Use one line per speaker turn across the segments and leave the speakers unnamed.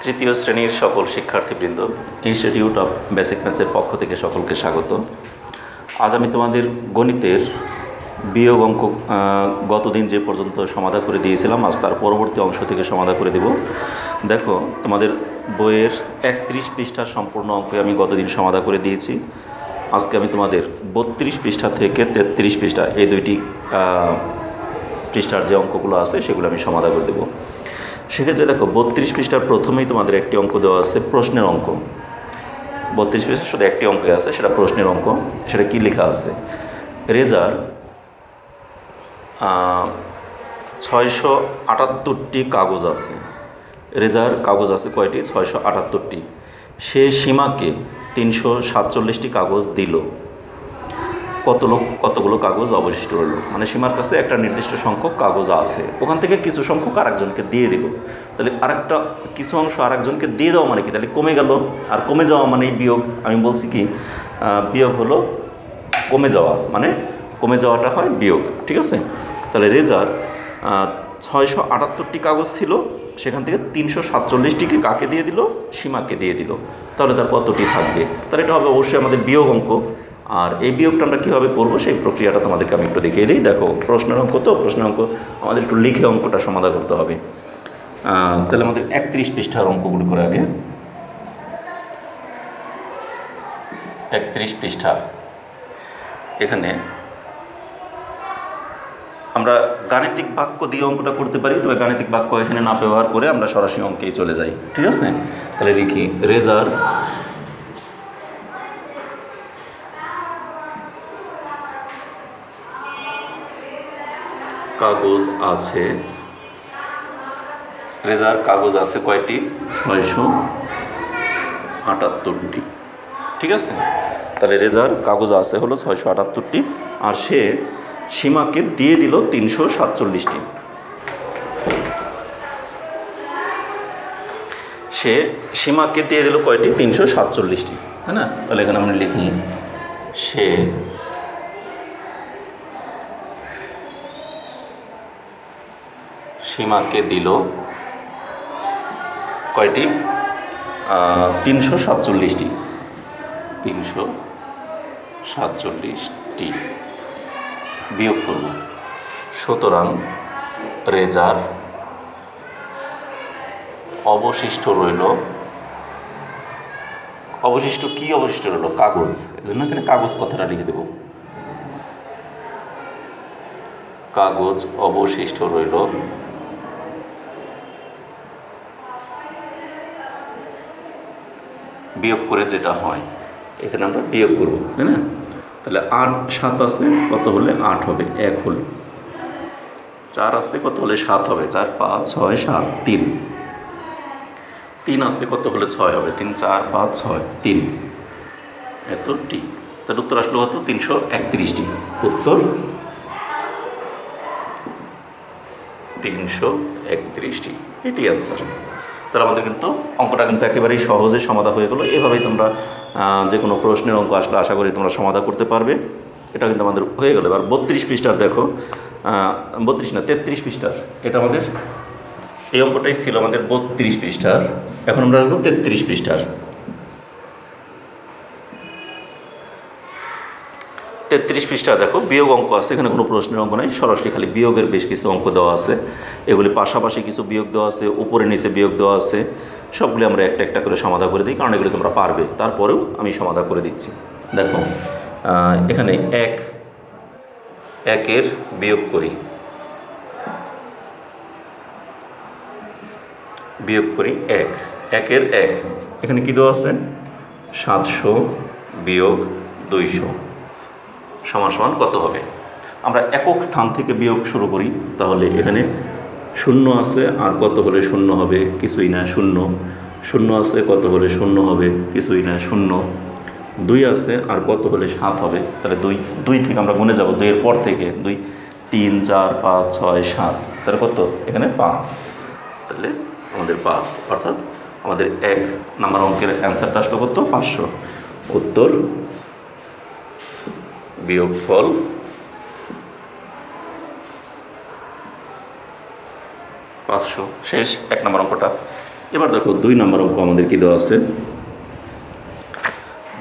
তৃতীয় শ্রেণীর সকল শিক্ষার্থীবৃন্দ, ইনস্টিটিউট অফ বেসিক ম্যাথসের পক্ষ থেকে সকলকে স্বাগত। আজ আমি তোমাদের গণিতের বিয়োগ অঙ্ক গতদিন যে পর্যন্ত সমাধা করে দিয়েছিলাম, আজ তার পরবর্তী অংশ থেকে সমাধা করে দেব। দেখো, তোমাদের বইয়ের 31 পৃষ্ঠার সম্পূর্ণ অঙ্ক আমি গতদিন সমাধা করে দিয়েছি। আজকে আমি তোমাদের 32 পৃষ্ঠা থেকে 33 পৃষ্ঠা এই দুইটি পৃষ্ঠার যে অঙ্কগুলো আছে সেগুলো আমি সমাধা করে দেবো। সেক্ষেত্রে দেখো, 32 পৃষ্ঠার প্রথমেই তোমাদের একটি অঙ্ক দেওয়া আছে, প্রশ্নের অঙ্ক। 32 পৃষ্ঠার শুধু একটি অঙ্ক আছে, সেটা প্রশ্নের অঙ্ক। সেটা কি লেখা আছে? রেজার 678টি কাগজ আছে। রেজার কাগজ আছে কয়টি? 678টি। সে সীমাকে 347টি কাগজ দিল। কতগুলো কাগজ অবশিষ্ট রইল? মানে সীমার কাছে একটা নির্দিষ্ট সংখ্যক কাগজ আছে, ওখান থেকে কিছু সংখ্যক আরেকজনকে দিয়ে দিল। তাহলে আরেকটা কিছু অংশ আরেকজনকে দিয়ে দেওয়া মানে কি? তাহলে কমে গেল। আর কমে যাওয়া মানেই বিয়োগ। আমি বলছি কি, বিয়োগ হলো কমে যাওয়া, মানে কমে যাওয়াটা হয় বিয়োগ। ঠিক আছে? তাহলে রেজার 678টি কাগজ ছিল, সেখান থেকে 347টিকে কাকে দিয়ে দিল? সীমাকে দিয়ে দিল। তাহলে তার কতটি থাকবে? তাহলে এটা হবে অবশ্যই আমাদের বিয়োগ অঙ্ক। আর এই বিয়োগটা আমরা কীভাবে করবো সেই প্রক্রিয়াটা তোমাদেরকে আমি একটু দেখিয়ে দিই। দেখো, প্রশ্নের অঙ্ক তো, প্রশ্নের অঙ্ক আমাদের একটু লিখে অঙ্কটা সমাধান করতে হবে। তাহলে আমাদের 31 পৃষ্ঠার অঙ্কগুলি করে আগে। 31 পৃষ্ঠা, এখানে আমরা গাণিতিক বাক্য দিয়ে অঙ্কটা করতে পারি, তবে গাণিতিক বাক্য এখানে না ব্যবহার করে আমরা সরাসরি অঙ্কেই চলে যাই। ঠিক আছে? তাহলে লিখি, রেজার কাগজ আছে। রেজার কাগজ আছে কয়টি? 678টি। ঠিক আছে? তাহলে রেজার কাগজ আছে হলো 678টি, আর সে সীমাকে দিয়ে দিল 347টি। সে সীমাকে দিয়ে দিল কয়টি? 347টি, তাই না? তাহলে এখানে আমরা লিখি, সে সীমাকে দিল কয়টি? 347টি। 347টি বিয়োগ করব। সুতরাং রেজার অবশিষ্ট রইল, অবশিষ্ট কি অবশিষ্ট রইল? কাগজ। এজন্য এখানে কাগজ কথাটা লিখে দেব। কাগজ অবশিষ্ট রইল বিয়োগ করে যেটা হয়, এখানে আমরা বিয়োগ করব, তাই না? তাহলে 8 7 আছে, কত হলে 8 হবে? 1 হলে। 4 আছে, কত হলে 7 হবে? 4 5 6 7 3। 3 আছে, কত হলে 6 হবে? 3 4 5 6 3, এতটি। তার উত্তর আসলো কত? 331টি। উত্তর 331টি। এটি অ্যান্সার। তাহলে আমাদের কিন্তু অঙ্কটা কিন্তু একেবারেই সহজে সমাধান হয়ে গেলো। এভাবেই তোমরা যে কোনো প্রশ্নের অঙ্ক আসলে আশা করি তোমরা সমাধান করতে পারবে। এটা কিন্তু আমাদের হয়ে গেলো। এবার 32 পৃষ্ঠার দেখো, 32 না 33 পৃষ্ঠার, এটা আমাদের এই অঙ্কটাই ছিল আমাদের 32 পৃষ্ঠার। এখন আমরা আসবো 33 পৃষ্ঠার। 33 পৃষ্ঠা দেখো, বিয়োগ অঙ্ক আছে। এখানে কোনো প্রশ্নের অঙ্ক নাই, সরাসরি খালি বিয়োগের বেশ কিছু অঙ্ক দেওয়া আছে। এগুলি পাশাপাশি কিছু বিয়োগ দেওয়া আছে, উপরে নিচে বিয়োগ দেওয়া আছে। সবগুলি আমরা একটা একটা করে সমাধান করে দিই, কারণ এগুলি তোমরা পারবে। তারপরেও আমি সমাধান করে দিচ্ছি। দেখো, এখানে একের বিয়োগ করি, একের 1। এখানে কি দেওয়া আছে? 700 বিয়োগ 200 সমান সমান কত হবে? আমরা একক স্থান থেকে বিয়োগ শুরু করি। তাহলে এখানে 0 আছে, আর কত হলে 0 হবে? কিছুই না, 0। 0 আছে, কত হলে 0 হবে? কিছুই না, 0। 2 আছে, আর কত হলে 7 হবে? তাহলে 2 থেকে আমরা গুণে যাব, 2 এর পর থেকে 2 3 4 5 6 7, তাহলে কত? এখানে 5। তাহলে আমাদের 5, অর্থাৎ আমাদের 1 নাম্বার অঙ্কের অ্যান্সারটা আসলো কত? 500। উত্তর বিয়োগফল 500। শেষ 1 নম্বর অঙ্কটা। এবার দেখো 2 নম্বর অঙ্ক আমাদের কি দেওয়া আছে,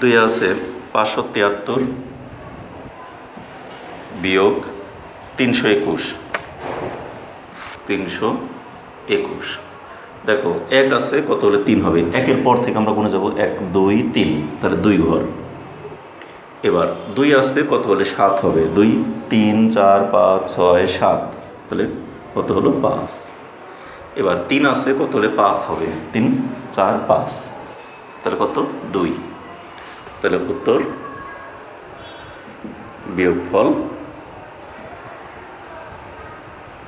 2 আছে 573 বিয়োগ 321। 321 দেখো 1 আছে কত হলে 3 হবে, 1-এর পর থেকে আমরা গুনে যাব 1 2 3, তাহলে 2 ঘর। এবার 2 আসতে কত হলে 7 হবে, 2 3 4 5 6 7, তাহলে কত হলো 5। এবার 3 আসতে কত হলে 5 হবে, 3 4 5, তাহলে কত 2। তাহলে উত্তর বিয়োগফল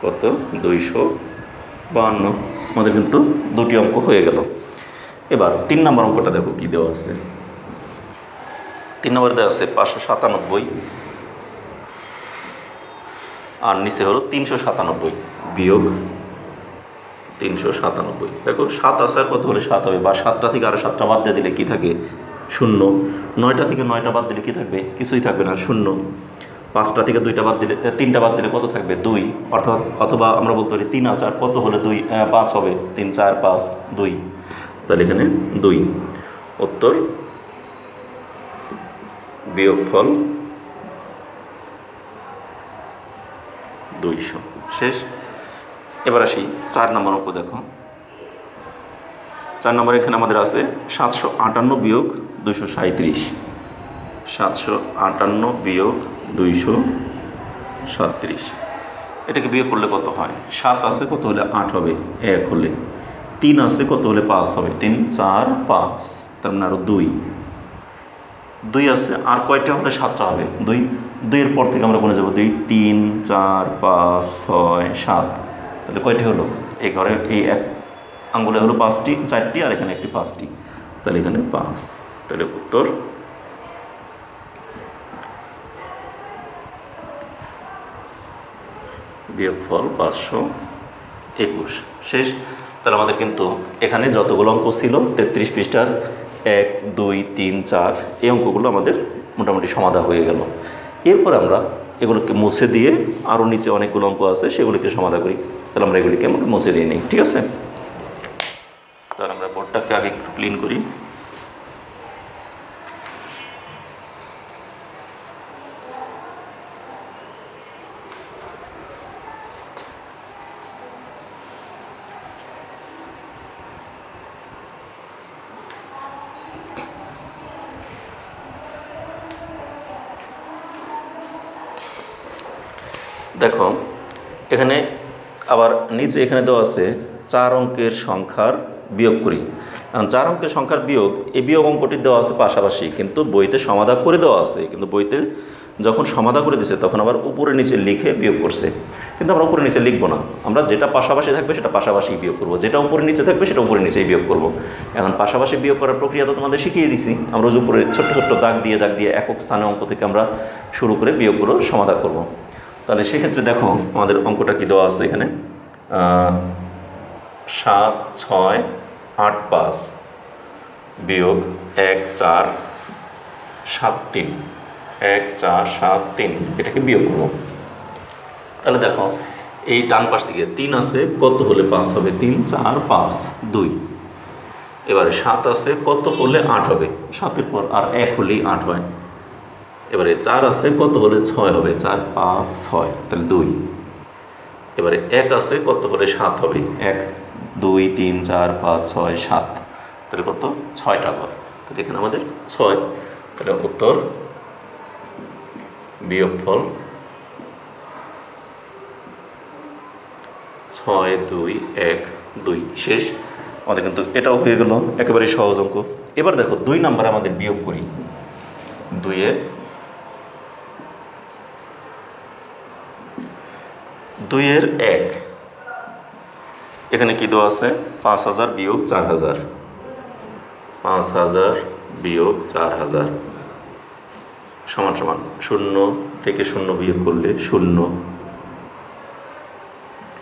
কত 252। আমাদের কিন্তু দুটি অঙ্ক হয়ে গেল। এবার 3 নম্বর অঙ্কটা দেখো কি দেওয়া আছে। 3 নম্বরে দেওয়া আছে 597 আর নিচে হলো 397 বিয়োগ 397। দেখো 7 আছে আর কত হলে 7 হবে, বা 7টা থেকে আরও 7টা বাদ দিয়ে দিলে কি থাকে 0, 9টা থেকে 9টা বাদ দিলে কি থাকবে, কিছুই থাকবে না 0, 5টা থেকে 2টা বাদ দিলে 3টা বাদ দিলে কত থাকবে 2, অর্থাৎ অথবা আমরা বলতে পারি 3 আছে আর কত হলে 5 হবে, 3 4 5 2, তাহলে এখানে 2। উত্তর বিয়োগফল 200। শেষ। এবার আসি 4 নম্বর অঙ্ক দেখো। 4 নম্বর এখানে আমাদের আছে 758 বিয়োগ 237। 758 বিয়োগ 237, এটাকে বিয়োগ করলে কত হয়, 7 আছে কত হলে 8 হবে, 1 হলে 3 আছে কত হলে 5 হবে, 3 4 5, তার মানে আরও 2। 2 আছে আর কয়টা হলে 7টা হবে, 2, 2-এর পর থেকে আমরা গুনে যাব 2 3 4 5 6 7, তাহলে কয়টি হলো, এই ঘরে এই এক আঙ্গুলে হলো 5টি, 4টি আর এখানে একটি 5টি, তাহলে এখানে 5। তাহলে উত্তর বিয়োগফল 521। শেষ। তাহলে আমাদের কিন্তু এখানে যতগুলো অঙ্ক ছিল 33 পৃষ্ঠার 1 2 3 4 এই অঙ্কগুলো আমাদের মোটামুটি সমাধা হয়ে গেল। এরপর আমরা এগুলোকে মুছে দিয়ে আরও নিচে অনেকগুলো অঙ্ক আছে সেগুলিকে সমাধা করি। তাহলে আমরা এগুলিকে মুছে দিয়ে নিই, ঠিক আছে। তাহলে আমরা বোর্ডটাকে আগে একটু ক্লিন করি। দেখো এখানে আবার নিচে এখানে দেওয়া আছে 4 অঙ্কের সংখ্যার বিয়োগ করি। এখন 4 অঙ্কের সংখ্যার বিয়োগ, এই বিয়োগ অঙ্কটি দেওয়া আছে পাশাপাশি, কিন্তু বইতে সমাধা করে দেওয়া আছে, কিন্তু বইতে যখন সমাধা করে দিছে তখন আবার উপরে নিচে লিখে বিয়োগ করছে, কিন্তু আমরা উপরে নিচে লিখবো না, আমরা যেটা পাশাপাশি থাকবে সেটা পাশাপাশি বিয়োগ করব, যেটা উপরে নিচে থাকবে সেটা উপরে নিচেই বিয়োগ করব। এখন পাশাপাশি বিয়োগ করার প্রক্রিয়া তো তোমাদের শিখিয়ে দিছি, আমরা উপরে ছোট্ট ছোট্ট দাগ দিয়ে একক স্থানে অঙ্ক থেকে আমরা শুরু করে বিয়োগগুলো সমাধা করব। তাহলে সেক্ষেত্রে দেখো আমাদের অঙ্কটা কি দেওয়া আছে এখানে, 7 6 8 5 বিয়োগ 1 4 7 3, 1 4 7 3, এটাকে বিয়োগ করব। তাহলে দেখো এই ডান পাশ থেকে 3 আছে কত হলে 5 হবে, 3 4 5 2। এবারে 7 আছে কত হলে 8 হবে, 7-এর পর আর 1 হলেই 8 হয়। এবারে 4 আছে কত হলে 6 হবে, 4 5 6, তাহলে 2। এবারে 1 আছে কত হলে 7 হবে, 1 2 3 4 5 6 7, তাহলে কত 6টা ঘর, তাহলে এখানে আমাদের 6। তাহলে উত্তর বিয়োগফল 6 2 1 2। শেষ। আমাদের কিন্তু এটাও হয়ে গেল একেবারে সহজ অঙ্ক। এবার দেখো 2 নাম্বার আমাদের বিয়োগ করি। 2-এর 1, এখানে কি দেওয়া আছে 5000 বিয়োগ 4000, 5000 বিয়োগ 4000 সমান সমান 0 থেকে 0 বিয়োগ করলে 0,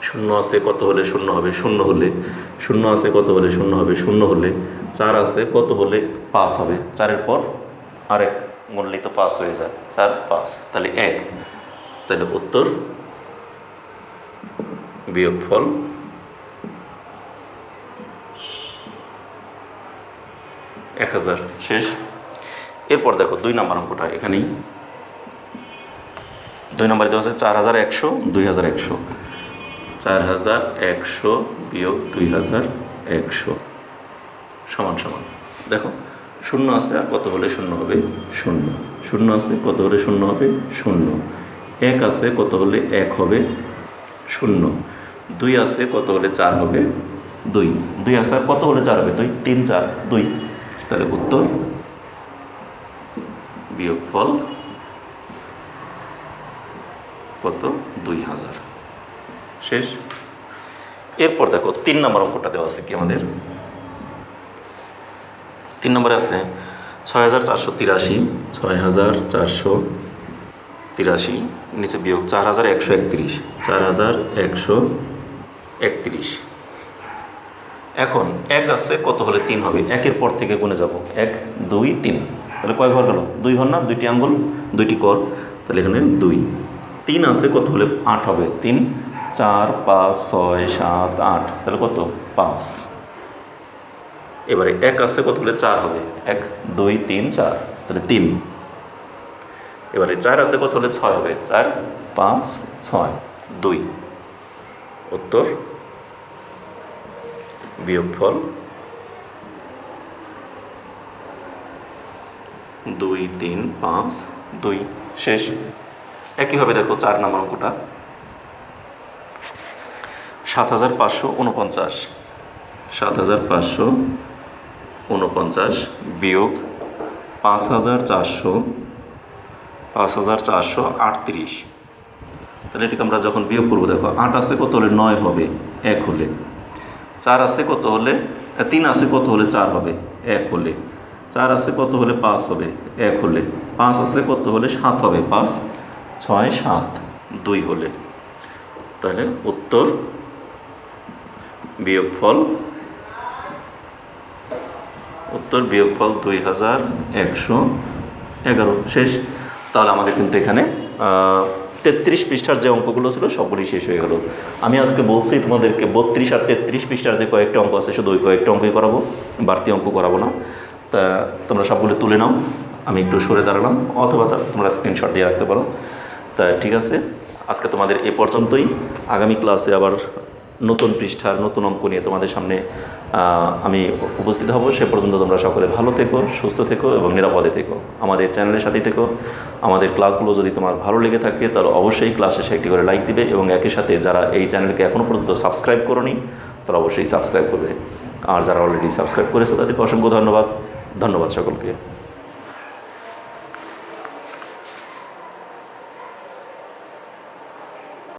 0 আছে কত হলে 0 হবে, 0 হলে 0 আছে কত হলে 0 হবে, 0 হলে 4 আছে কত হলে 5 হবে, 4-এর পর আরেক গুণলেই তো 5 হয়ে যায়, 4 5, তাহলে 1। তাহলে উত্তর বিয়োগফল 1000 শেষ। এরপর দেখো 2 নম্বর অঙ্কটা এখানেই 2 নম্বরে দেওয়া আছে 4100 2100, 4100 বিয়োগ 2100 সমান সমান। দেখো শূন্য আছে, আর কত হলে শূন্য হবে? শূন্য। শূন্য আছে, কত হলে শূন্য হবে? শূন্য। 1 আছে, কত হলে 1 হবে? শূন্য। 2 আছে, কত হলে 4 হবে? 2। 2 আছে, আর কত হলে 4 হবে? 2। 3 4 2। তাহলে উত্তর বিয়োগফল কত? 2000 শেষ। এরপর দেখো 3 নম্বর অঙ্কটা দেওয়া আছে কি আমাদের? 3 নম্বরে আছে 6483, 6483 নিচে বিয়োগ 4131, 4131। এখন 1 আছে, কত হলে 3 হবে? 1-এর পর থেকে গুণে যাব, 1 2 3। তাহলে কয় ঘর গেল? 2 ঘর না? 2টি আঙ্গুল, 2টি কর, তাহলে এখানে 2। 3 আছে, কত হলে 8 হবে? 3 4 5 6 7 8, তাহলে কত? 5। এবারে 1 আছে, কত হলে 4 হবে? 1 2 3 4, তাহলে 3। এবারে 4 আছে, কত হলে 6 হবে? 4 5 6 2। উত্তর বিয়োগফল 2 3 5 2 শেষ। একইভাবে দেখো 4 নম্বর অঙ্কটা 7549, 7549 বিয়োগ 5438। তাহলে এটাকে আমরা যখন বিয়োগ করবো, দেখো 8 আছে, কত হলে 9 হবে? 1 হলে। 4 আছে, কত হলে 3 আছে, কত হলে 4 হবে? 1 হলে। 4 আছে, কত হলে 5 হবে? 1 হলে। 5 আছে, কত হলে 7 হবে? 5 6 7 2 হলে। তাহলে উত্তর বিয়োগফল 2111 শেষ। তাহলে আমাদের কিন্তু এখানে 33 পৃষ্ঠার যে অঙ্কগুলো ছিল সবগুলি শেষ হয়ে গেল। আমি আজকে বলছি তোমাদেরকে 32 আর 33 পৃষ্ঠার যে কয়েকটা অঙ্ক আছে শুধু ওই কয়েকটা অঙ্কই করাবো, বাড়তি অঙ্ক করাবো না। তা তোমরা সবগুলো তুলে নাও, আমি একটু সরে দাঁড়ালাম, অথবা তোমরা স্ক্রিনশট দিয়ে রাখতে পারো। তা ঠিক আছে, আজকে তোমাদের এ পর্যন্তই। আগামী ক্লাসে আবার নতুন পৃষ্ঠার নতুন অঙ্ক নিয়ে তোমাদের সামনে আমি উপস্থিত হব। সে পর্যন্ত তোমরা সকলে ভালো থেকো, সুস্থ থেকো এবং নিরাপদে থেকো। আমাদের চ্যানেলের সাথে থেকো। আমাদের ক্লাসগুলো যদি তোমার ভালো লেগে থাকে তাহলে অবশ্যই ক্লাস শেষে একটি করে লাইক দিবে, এবং একই সাথে যারা এই চ্যানেলকে এখনও পর্যন্ত সাবস্ক্রাইব করোনি তারা অবশ্যই সাবস্ক্রাইব করবে, আর যারা অলরেডি সাবস্ক্রাইব করেছো তাদেরকে অসংখ্য ধন্যবাদ। ধন্যবাদ সকলকে।